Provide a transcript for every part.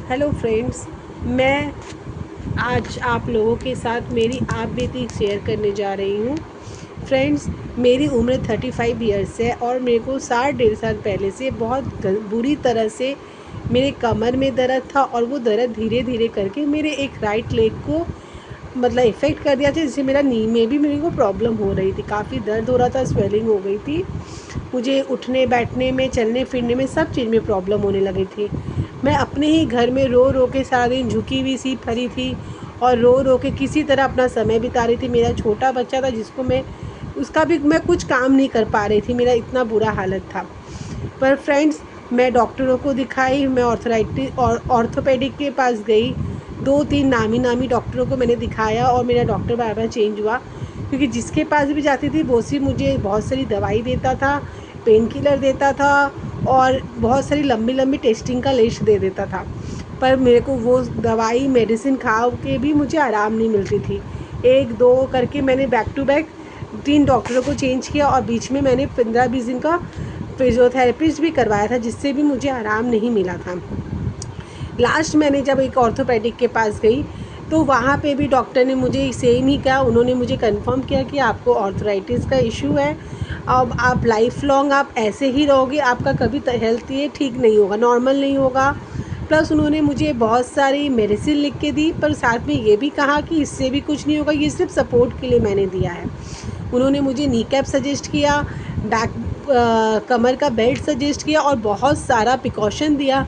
Hello friends, मैं आज आप लोगों के साथ मेरी आप बीती शेयर करने जा रही हूँ। फ्रेंड्स, मेरी उम्र 35 ईयर्स है और मेरे को 60 डेढ़ साल पहले से बहुत बुरी तरह से मेरे कमर में दर्द था और वो दर्द धीरे धीरे करके मेरे एक राइट लेग को मतलब इफ़ेक्ट कर दिया था, जिससे मेरा नी में भी मेरे को प्रॉब्लम हो रही थी। काफ़ी दर्द हो रहा था, स्वेलिंग हो गई थी। मुझे उठने बैठने में, चलने फिरने में, सब चीज़ में प्रॉब्लम होने लगी थी। मैं अपने ही घर में रो रो के सारा दिन झुकी हुई सी पड़ी थी और रो रो के किसी तरह अपना समय बिता रही थी। मेरा छोटा बच्चा था जिसको मैं उसका भी मैं कुछ काम नहीं कर पा रही थी, मेरा इतना बुरा हालत था। पर फ्रेंड्स, मैं डॉक्टरों को दिखाई, मैं ऑर्थराइटिस और ऑर्थोपेडिक के पास गई। 2-3 नामी नामी डॉक्टरों को मैंने दिखाया और मेरा डॉक्टर बार बार चेंज हुआ, क्योंकि जिसके पास भी जाती थी वो सिर्फ मुझे बहुत सारी दवाई देता था, पेन किलर देता था और बहुत सारी लंबी लंबी टेस्टिंग का लिस्ट दे देता था। पर मेरे को वो दवाई मेडिसिन खा के भी मुझे आराम नहीं मिलती थी। 1-2 करके मैंने बैक टू बैक 3 डॉक्टरों को चेंज किया और बीच में मैंने 15-20 दिन का फिजियोथेरेपिस्ट भी करवाया था, जिससे भी मुझे आराम नहीं मिला था। लास्ट मैंने जब एक ऑर्थोपेडिक के पास गई तो वहाँ पे भी डॉक्टर ने मुझे सेम ही कहा। उन्होंने मुझे कंफर्म किया कि आपको ऑर्थराइटिस का इशू है, अब आप लाइफ लॉन्ग आप ऐसे ही रहोगे, आपका कभी हेल्थ ये ठीक नहीं होगा, नॉर्मल नहीं होगा। प्लस उन्होंने मुझे बहुत सारी मेडिसिन लिख के दी, पर साथ में ये भी कहा कि इससे भी कुछ नहीं होगा, ये सिर्फ सपोर्ट के लिए मैंने दिया है। उन्होंने मुझे नी कैप सजेस्ट किया, बैक कमर का बेल्ट सजेस्ट किया और बहुत सारा प्रिकॉशन दिया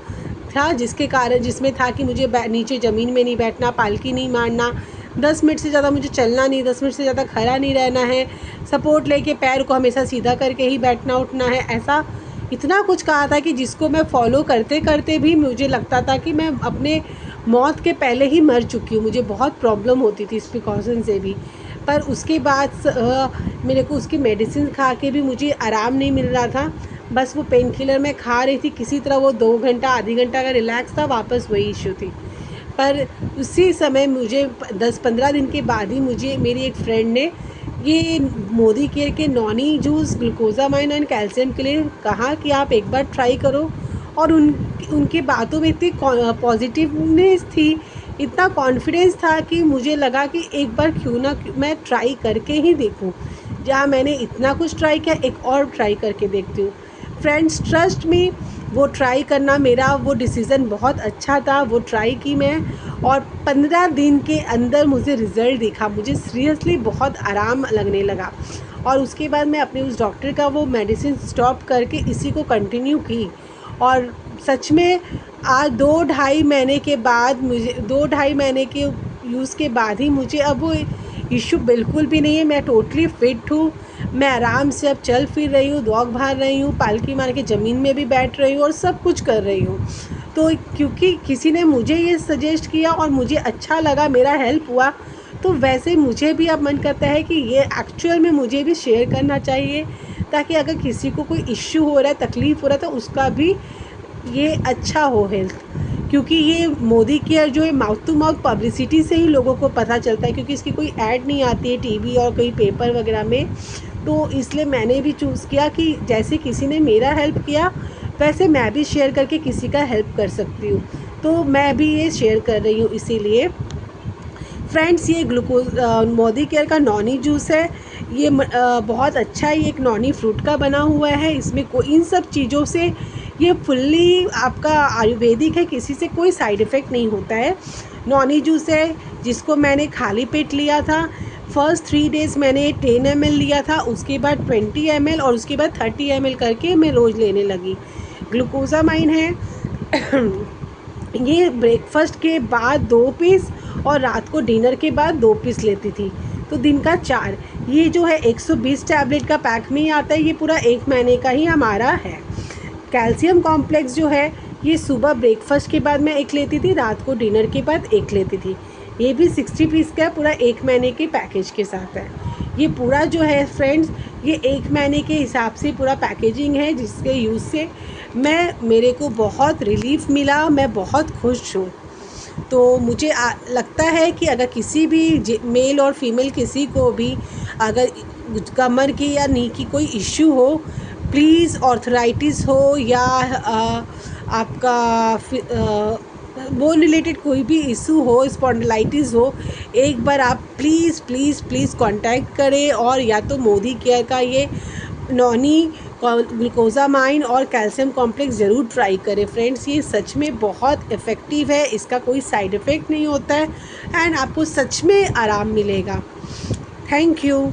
था, जिसके कारण जिसमें था कि मुझे नीचे ज़मीन में नहीं बैठना, पालकी नहीं मारना, 10 मिनट से ज़्यादा मुझे चलना नहीं, 10 मिनट से ज़्यादा खड़ा नहीं रहना है, सपोर्ट लेके पैर को हमेशा सीधा करके ही बैठना उठना है। ऐसा इतना कुछ कहा था कि जिसको मैं फॉलो करते करते भी मुझे लगता था कि मैं अपने मौत के पहले ही मर चुकी हूँ। मुझे बहुत प्रॉब्लम होती थी इस प्रिकॉशन से भी। पर उसके बाद मेरे को उसकी मेडिसिन खा के भी मुझे आराम नहीं मिल रहा था। बस वो पेन किलर मैं खा रही थी, किसी तरह वो 2 घंटा आधी घंटा का रिलैक्स था, वापस वही इशू थी। पर उसी समय मुझे 10-15 दिन के बाद ही मुझे मेरी एक फ्रेंड ने ये मोदी केयर के Noni juice glucosamine and calcium के लिए कहा कि आप एक बार ट्राई करो। और उनकी बातों में इतनी पॉजिटिवनेस थी, इतना कॉन्फिडेंस था कि मुझे लगा कि एक बार क्यों ना मैं ट्राई करके ही देखूं। जहाँ मैंने इतना कुछ ट्राई किया, एक और ट्राई करके देखती हूँ। फ्रेंड्स, ट्रस्ट मी, वो ट्राई करना मेरा वो डिसीज़न बहुत अच्छा था। वो ट्राई की मैं और 15 दिन के अंदर मुझे रिज़ल्ट दिखा। मुझे सीरियसली बहुत आराम लगने लगा और उसके बाद मैं अपने उस डॉक्टर का वो मेडिसिन स्टॉप करके इसी को कंटिन्यू की। और सच में आज 2-2.5 महीने के बाद मुझे 2-2.5 महीने के यूज़ के बाद ही मुझे अब वो इशू बिल्कुल भी नहीं है। मैं टोटली फिट हूँ, मैं आराम से अब चल फिर रही हूँ, वॉक मार रही हूँ, पालकी मार के ज़मीन में भी बैठ रही हूँ और सब कुछ कर रही हूँ। तो क्योंकि किसी ने मुझे ये सजेस्ट किया और मुझे अच्छा लगा, मेरा हेल्प हुआ, तो वैसे मुझे भी अब मन करता है कि ये एक्चुअल में मुझे भी शेयर करना चाहिए, ताकि अगर किसी को कोई इश्यू हो रहा है, तकलीफ़ हो रहा है, तो उसका भी ये अच्छा हो हेल्थ। क्योंकि ये मोदी केयर जो है माउथ टू माउथ पब्लिसिटी से ही लोगों को पता चलता है, क्योंकि इसकी कोई ऐड नहीं आती है टीवी और कहीं पेपर वगैरह में। तो इसलिए मैंने भी चूज़ किया कि जैसे किसी ने मेरा हेल्प किया, वैसे मैं भी शेयर करके किसी का हेल्प कर सकती हूँ। तो मैं भी ये शेयर कर रही हूँ। इसीलिए फ्रेंड्स, ये मोदी केयर का नॉनी जूस है। ये बहुत अच्छा है। ये एक नॉनी फ्रूट का बना हुआ है। इसमें कोई इन सब चीज़ों से ये फुल्ली आपका आयुर्वेदिक है, किसी से कोई साइड इफ़ेक्ट नहीं होता है। नॉनी जूस है जिसको मैंने खाली पेट लिया था। फर्स्ट 3 डेज़ मैंने 10 ml लिया था, उसके बाद 20 ml और उसके बाद 30 ml करके मैं रोज़ लेने लगी। ग्लूकोजामाइन है ये ब्रेकफास्ट के बाद 2 पीस और रात को डिनर के बाद 2 पीस लेती थी, तो दिन का 4। ये जो है 120 टैबलेट का पैक में ही आता है, ये पूरा 1 महीने का ही हमारा है। कैल्शियम कॉम्प्लेक्स जो है ये सुबह ब्रेकफास्ट के बाद मैं एक लेती थी, रात को डिनर के बाद एक लेती थी। ये भी 60 पीस का पूरा 1 महीने के पैकेज के साथ है। ये पूरा जो है फ्रेंड्स, ये 1 महीने के हिसाब से पूरा पैकेजिंग है, जिसके यूज़ से मेरे को बहुत रिलीफ़ मिला, मैं बहुत खुश हूँ। तो मुझे लगता है कि अगर किसी भी मेल और फीमेल किसी को भी अगर कमर की या नी की कोई इश्यू हो, प्लीज़ ऑर्थराइटिस हो या आपका बोन रिलेटेड कोई भी इशू हो, स्पॉन्डिलाइटिस हो, एक बार आप प्लीज़ प्लीज़ प्लीज़ कांटेक्ट करें। और या तो मोदी केयर का ये नॉनी ग्लूकोजामाइन और कैल्शियम कॉम्प्लेक्स ज़रूर ट्राई करें फ्रेंड्स। ये सच में बहुत इफ़ेक्टिव है, इसका कोई साइड इफ़ेक्ट नहीं होता है एंड आपको सच में आराम मिलेगा। Thank you.